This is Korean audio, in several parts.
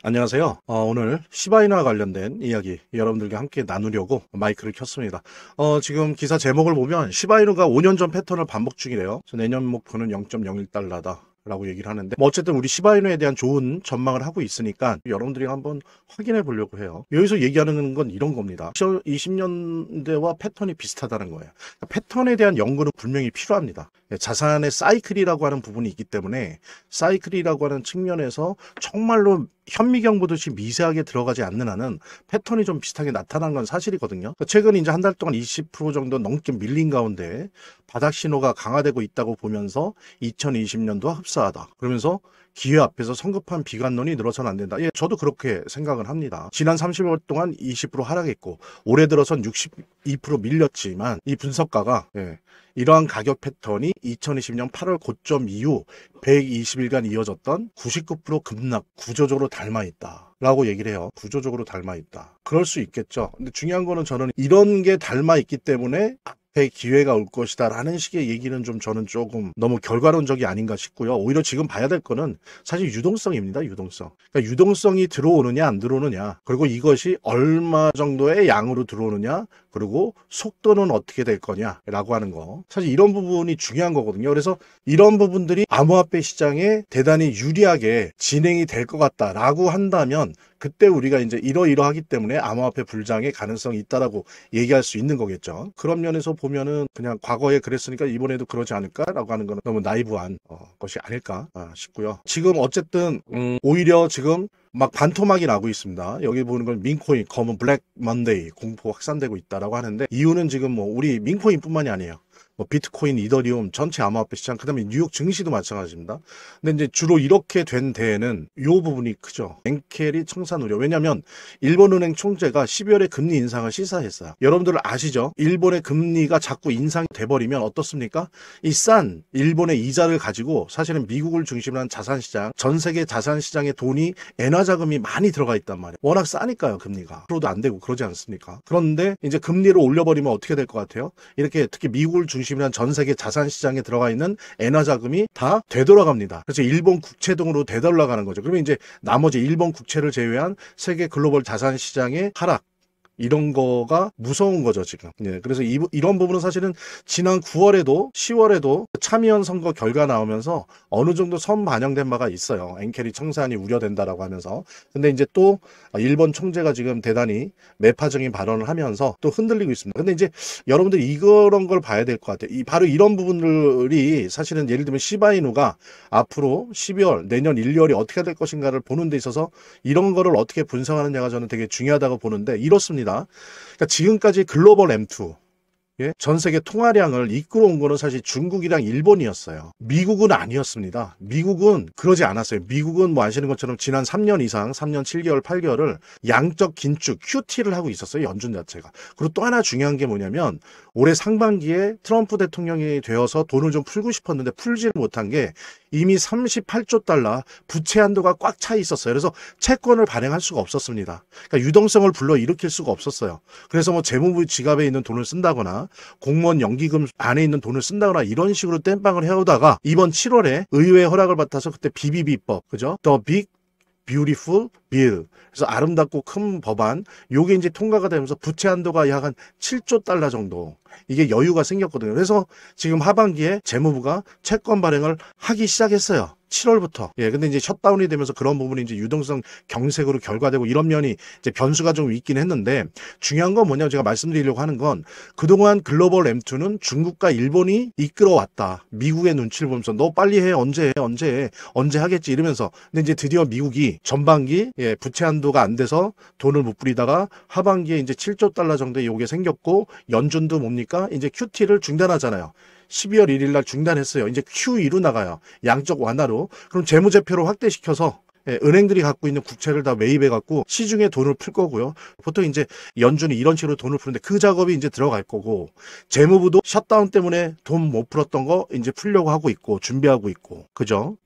안녕하세요. 오늘 시바이누와 관련된 이야기 여러분들과 함께 나누려고 마이크를 켰습니다. 지금 기사 제목을 보면 시바이누가 5년 전 패턴을 반복 중이래요. 내년 목표는 0.01달러다. 라고 얘기를 하는데 어쨌든 우리 시바이누에 대한 좋은 전망을 하고 있으니까 여러분들이 한번 확인해 보려고 해요. 여기서 얘기하는 건 이런 겁니다. 20년대와 패턴이 비슷하다는 거예요. 패턴에 대한 연구는 분명히 필요합니다. 자산의 사이클이라고 하는 부분이 있기 때문에 사이클이라고 하는 측면에서 정말로 현미경 보듯이 미세하게 들어가지 않는 한은 패턴이 좀 비슷하게 나타난 건 사실이거든요. 최근 이제 한 달 동안 20% 정도 넘게 밀린 가운데 바닥 신호가 강화되고 있다고 보면서 2020년도와 흡사하다. 그러면서 기회 앞에서 성급한 비관론이 늘어서는 안 된다. 저도 그렇게 생각을 합니다. 지난 30일 동안 20% 하락했고 올해 들어선 62% 밀렸지만 이 분석가가 이러한 가격 패턴이 2020년 8월 고점 이후 120일간 이어졌던 99% 급락 구조적으로 닮아있다 라고 얘기를 해요. 구조적으로 닮아있다. 그럴 수 있겠죠. 근데 중요한 거는 저는 이런 게 닮아있기 때문에 기회가 올 것이다 라는 식의 얘기는 저는 조금 너무 결과론적이 아닌가 싶고요. 오히려 지금 봐야 될 거는 사실 유동성입니다. 유동성. 그러니까 유동성이 들어오느냐 안 들어오느냐, 그리고 이것이 얼마 정도의 양으로 들어오느냐, 그리고 속도는 어떻게 될 거냐라고 하는 거, 사실 이런 부분이 중요한 거거든요. 그래서 이런 부분들이 암호화폐 시장에 대단히 유리하게 진행이 될 것 같다라고 한다면 그때 우리가 이제 이러이러하기 때문에 암호화폐 불장의 가능성이 있다라고 얘기할 수 있는 거겠죠. 그런 면에서 보면은 그냥 과거에 그랬으니까 이번에도 그러지 않을까라고 하는 건 너무 나이브한 것이 아닐까 싶고요. 지금 어쨌든 오히려 지금 막 반토막이 나고 있습니다. 여기 보는 건 민코인, 검은 블랙 먼데이 공포 확산되고 있다라고 하는데, 이유는 지금 우리 민코인뿐만이 아니에요. 비트코인, 이더리움, 전체 암호화폐 시장, 그 다음에 뉴욕 증시도 마찬가지입니다. 근데 이제 주로 이렇게 된 데에는 이 부분이 크죠. 엔켈이 청산 우려. 왜냐하면 일본은행 총재가 12월에 금리 인상을 시사했어요. 여러분들 아시죠? 일본의 금리가 자꾸 인상이 돼버리면 어떻습니까? 이 싼 일본의 이자를 가지고 사실은 미국을 중심으로 한 자산시장, 전 세계 자산시장에 돈이 엔화 자금이 많이 들어가 있단 말이에요. 워낙 싸니까요, 금리가. 프로도 안 되고 그러지 않습니까? 그런데 이제 금리를 올려버리면 어떻게 될 것 같아요? 이렇게 특히 미국을 중심으로 한 전 세계 자산시장에 들어가 있는 엔화 자금이 다 되돌아갑니다. 그래서 일본 국채 등으로 되돌아가는 거죠. 그러면 이제 나머지 일본 국채를 제외한 세계 글로벌 자산시장의 하락, 이런 거가 무서운 거죠, 지금. 그래서 이런 부분은 사실은 지난 9월에도 10월에도 참의원 선거 결과 나오면서 어느 정도 선반영된 바가 있어요. 엔켈이 청산이 우려된다라고 하면서. 근데 이제 또 일본 총재가 지금 대단히 매파적인 발언을 하면서 또 흔들리고 있습니다. 근데 이제 여러분들이 이런 걸 봐야 될 것 같아요. 바로 이런 부분들이 사실은 예를 들면 시바이누가 앞으로 12월, 내년 1, 2월이 어떻게 될 것인가를 보는 데 있어서 이런 거를 어떻게 분석하느냐가 저는 되게 중요하다고 보는데, 이렇습니다. 그러니까 지금까지 글로벌 M2, 전 세계 통화량을 이끌어온 거는 사실 중국이랑 일본이었어요. 미국은 아니었습니다. 미국은 그러지 않았어요. 미국은 아시는 것처럼 지난 3년 이상, 3년 7개월, 8개월을 양적 긴축, QT를 하고 있었어요. 연준 자체가. 그리고 또 하나 중요한 게 뭐냐면 올해 상반기에 트럼프 대통령이 되어서 돈을 좀 풀고 싶었는데 풀지를 못한 게 이미 38조 달러 부채 한도가 꽉 차 있었어요. 그래서 채권을 발행할 수가 없었습니다. 그러니까 유동성을 불러일으킬 수가 없었어요. 그래서 재무부 지갑에 있는 돈을 쓴다거나 공무원 연기금 안에 있는 돈을 쓴다거나 이런 식으로 땜빵을 해오다가 이번 7월에 의회 허락을 받아서 그때 BBB법, 그죠? The Big Beautiful Bill. 그래서 아름답고 큰 법안, 요게 이제 통과가 되면서 부채 한도가 약 한 7조 달러 정도 이게 여유가 생겼거든요. 그래서 지금 하반기에 재무부가 채권 발행을 하기 시작했어요. 7월부터. 근데 이제 셧다운이 되면서 그런 부분이 이제 유동성 경색으로 결과되고 이런 면이 이제 변수가 좀 있긴 했는데, 중요한 건 뭐냐면 제가 말씀드리려고 하는 건 그동안 글로벌 M2는 중국과 일본이 이끌어왔다. 미국의 눈치를 보면서 너 빨리 해. 언제 하겠지 이러면서. 근데 이제 드디어 미국이 전반기 부채 한도가 안 돼서 돈을 못 부리다가 하반기에 이제 7조 달러 정도의 요게 생겼고, 연준도 뭡니까? 이제 QT를 중단하잖아요. 12월 1일 날 중단했어요. 이제 QE로 나가요. 양적 완화로. 그럼 재무제표로 확대시켜서 은행들이 갖고 있는 국채를 다 매입해갖고 시중에 돈을 풀 거고요. 보통 이제 연준이 이런 식으로 돈을 푸는데 그 작업이 이제 들어갈 거고, 재무부도 셧다운 때문에 돈 못 풀었던 거 이제 풀려고 하고 있고 준비하고 있고, 그죠?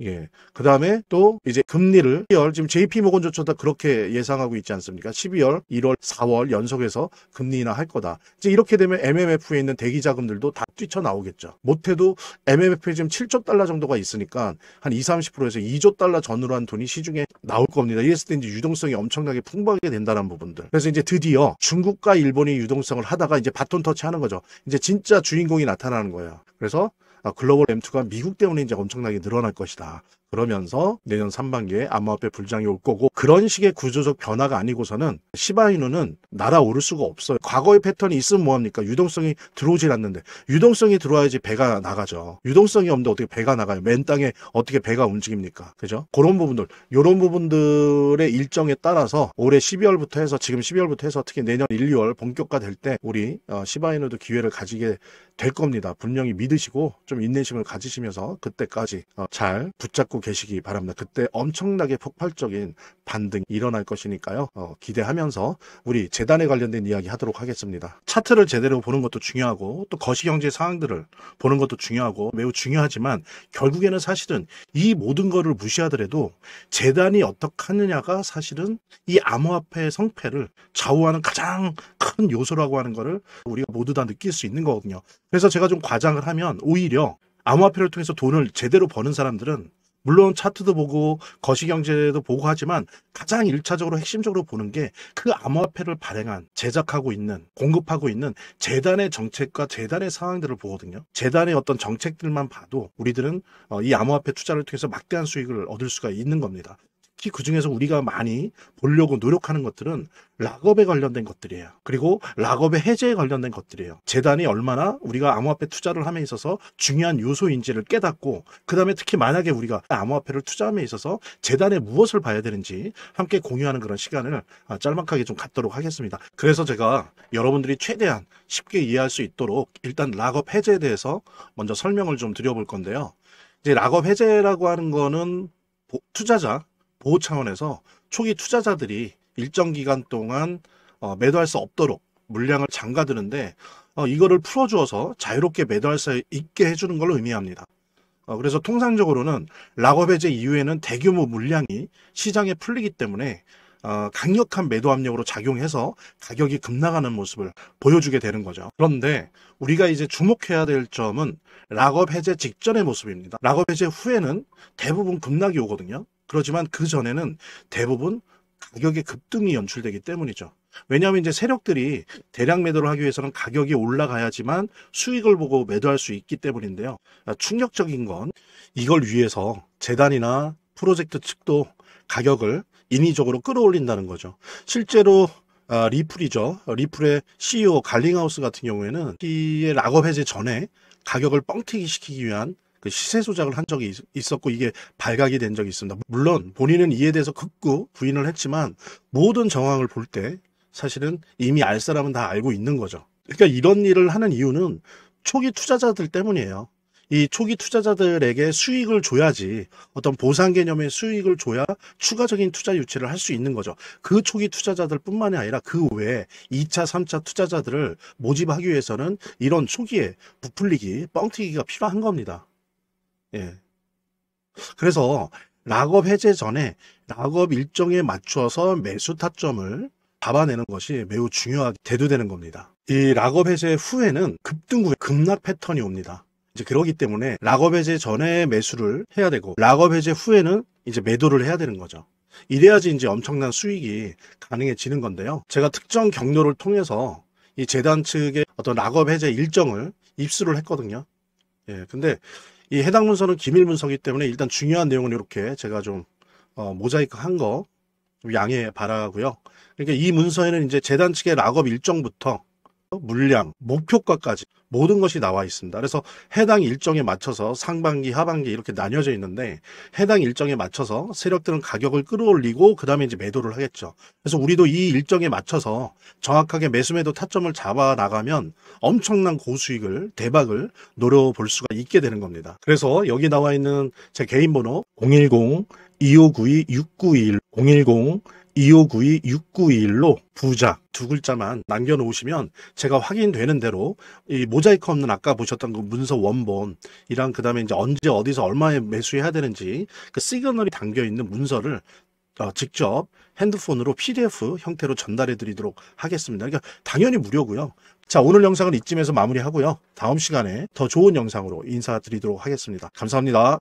그 다음에 또 이제 금리를 12월, 지금 JP모건조차도 그렇게 예상하고 있지 않습니까? 12월, 1월, 4월 연속해서 금리 인하 할 거다. 이제 이렇게 되면 MMF에 있는 대기 자금들도 다 뛰쳐나오겠죠. 못해도 MMF에 지금 7조 달러 정도가 있으니까 한 20, 30%에서 2조 달러 전후로 한 돈이 시중 시중에 나올 겁니다. 이랬을 때 이제 유동성이 엄청나게 풍부하게 된다는 부분들. 그래서 이제 드디어 중국과 일본이 유동성을 하다가 이제 바톤 터치하는 거죠. 이제 진짜 주인공이 나타나는 거예요. 그래서 글로벌 M2가 미국 때문에 이제 엄청나게 늘어날 것이다. 그러면서 내년 3반기에 암호화폐 불장이 올 거고, 그런 식의 구조적 변화가 아니고서는 시바이누는 날아오를 수가 없어요. 과거의 패턴이 있으면 뭐합니까? 유동성이 들어오질 않는데, 유동성이 들어와야지 배가 나가죠. 유동성이 없는데 어떻게 배가 나가요? 맨 땅에 어떻게 배가 움직입니까? 그죠? 그런 부분들, 이런 부분들의 일정에 따라서 올해 12월부터 해서, 지금 12월부터 해서 특히 내년 1, 2월 본격화될 때 우리 시바이누도 기회를 가지게 될 겁니다. 분명히 믿으시고 좀 인내심을 가지시면서 그때까지 잘 붙잡고 계시기 바랍니다. 그때 엄청나게 폭발적인 반등이 일어날 것이니까요. 기대하면서 우리 재단에 관련된 이야기 하도록 하겠습니다. 차트를 제대로 보는 것도 중요하고, 또 거시경제 상황들을 보는 것도 중요하고 매우 중요하지만, 결국에는 사실은 이 모든 거를 무시하더라도 재단이 어떻게 하느냐가 사실은 이 암호화폐의 성패를 좌우하는 가장 큰 요소라고 하는 거를 우리가 모두 다 느낄 수 있는 거거든요. 그래서 제가 좀 과장을 하면, 오히려 암호화폐를 통해서 돈을 제대로 버는 사람들은 물론 차트도 보고 거시경제도 보고 하지만, 가장 1차적으로 핵심적으로 보는 게 그 암호화폐를 발행한, 제작하고 있는, 공급하고 있는 재단의 정책과 재단의 상황들을 보거든요. 재단의 어떤 정책들만 봐도 우리들은 이 암호화폐 투자를 통해서 막대한 수익을 얻을 수가 있는 겁니다. 특히 그중에서 우리가 많이 보려고 노력하는 것들은 락업에 관련된 것들이에요. 그리고 락업의 해제에 관련된 것들이에요. 재단이 얼마나 우리가 암호화폐 투자를 함에 있어서 중요한 요소인지를 깨닫고, 그 다음에 특히 만약에 우리가 암호화폐를 투자함에 있어서 재단에 무엇을 봐야 되는지 함께 공유하는 그런 시간을 짤막하게 좀 갖도록 하겠습니다. 그래서 제가 여러분들이 최대한 쉽게 이해할 수 있도록 일단 락업 해제에 대해서 먼저 설명을 좀 드려볼 건데요. 이제 락업 해제라고 하는 거는 투자자 보호 차원에서 초기 투자자들이 일정 기간 동안 매도할 수 없도록 물량을 잠가두는데, 이거를 풀어주어서 자유롭게 매도할 수 있게 해주는 걸 의미합니다. 그래서 통상적으로는 락업 해제 이후에는 대규모 물량이 시장에 풀리기 때문에 강력한 매도 압력으로 작용해서 가격이 급락하는 모습을 보여주게 되는 거죠. 그런데 우리가 이제 주목해야 될 점은 락업 해제 직전의 모습입니다. 락업 해제 후에는 대부분 급락이 오거든요. 그렇지만 그 전에는 대부분 가격의 급등이 연출되기 때문이죠. 왜냐하면 이제 세력들이 대량 매도를 하기 위해서는 가격이 올라가야지만 수익을 보고 매도할 수 있기 때문인데요. 충격적인 건, 이걸 위해서 재단이나 프로젝트 측도 가격을 인위적으로 끌어올린다는 거죠. 실제로 리플이죠. 리플의 CEO 갈링하우스 같은 경우에는 이 락업 해제 전에 가격을 뻥튀기 시키기 위한 그 시세 조작을 한 적이 있었고, 이게 발각이 된 적이 있습니다. 물론 본인은 이에 대해서 극구 부인을 했지만, 모든 정황을 볼 때 사실은 이미 알 사람은 다 알고 있는 거죠. 그러니까 이런 일을 하는 이유는 초기 투자자들 때문이에요. 이 초기 투자자들에게 수익을 줘야지, 어떤 보상 개념의 수익을 줘야 추가적인 투자 유치를 할 수 있는 거죠. 그 초기 투자자들 뿐만이 아니라 그 외에 2차, 3차 투자자들을 모집하기 위해서는 이런 초기에 부풀리기, 뻥튀기가 필요한 겁니다. 예. 그래서 락업 해제 전에 락업 일정에 맞춰서 매수 타점을 잡아내는 것이 매우 중요하게 대두되는 겁니다. 이 락업 해제 후에는 급등 후에 급락 패턴이 옵니다. 이제 그러기 때문에 락업 해제 전에 매수를 해야 되고, 락업 해제 후에는 이제 매도를 해야 되는 거죠. 이래야지 이제 엄청난 수익이 가능해지는 건데요. 제가 특정 경로를 통해서 이 재단 측의 어떤 락업 해제 일정을 입수를 했거든요. 예, 근데 이 해당 문서는 기밀 문서이기 때문에 일단 중요한 내용은 이렇게 제가 좀 모자이크 한 거 좀 양해 바라고요. 그러니까 이 문서에는 이제 재단 측의 락업 일정부터 물량, 목표가까지 모든 것이 나와 있습니다. 그래서 해당 일정에 맞춰서 상반기, 하반기 이렇게 나뉘어져 있는데, 해당 일정에 맞춰서 세력들은 가격을 끌어올리고 그 다음에 이제 매도를 하겠죠. 그래서 우리도 이 일정에 맞춰서 정확하게 매수 매도 타점을 잡아 나가면 엄청난 고수익을, 대박을 노려볼 수가 있게 되는 겁니다. 그래서 여기 나와 있는 제 개인 번호 010-2592-6921 010-2592-6921로 부자 두 글자만 남겨놓으시면 제가 확인되는 대로 이 모자이크 없는 아까 보셨던 그 문서 원본이랑 그 다음에 이제 언제 어디서 얼마에 매수해야 되는지 그 시그널이 담겨 있는 문서를 직접 핸드폰으로 PDF 형태로 전달해 드리도록 하겠습니다. 그러니까 당연히 무료고요. 자, 오늘 영상은 이쯤에서 마무리하고요. 다음 시간에 더 좋은 영상으로 인사드리도록 하겠습니다. 감사합니다.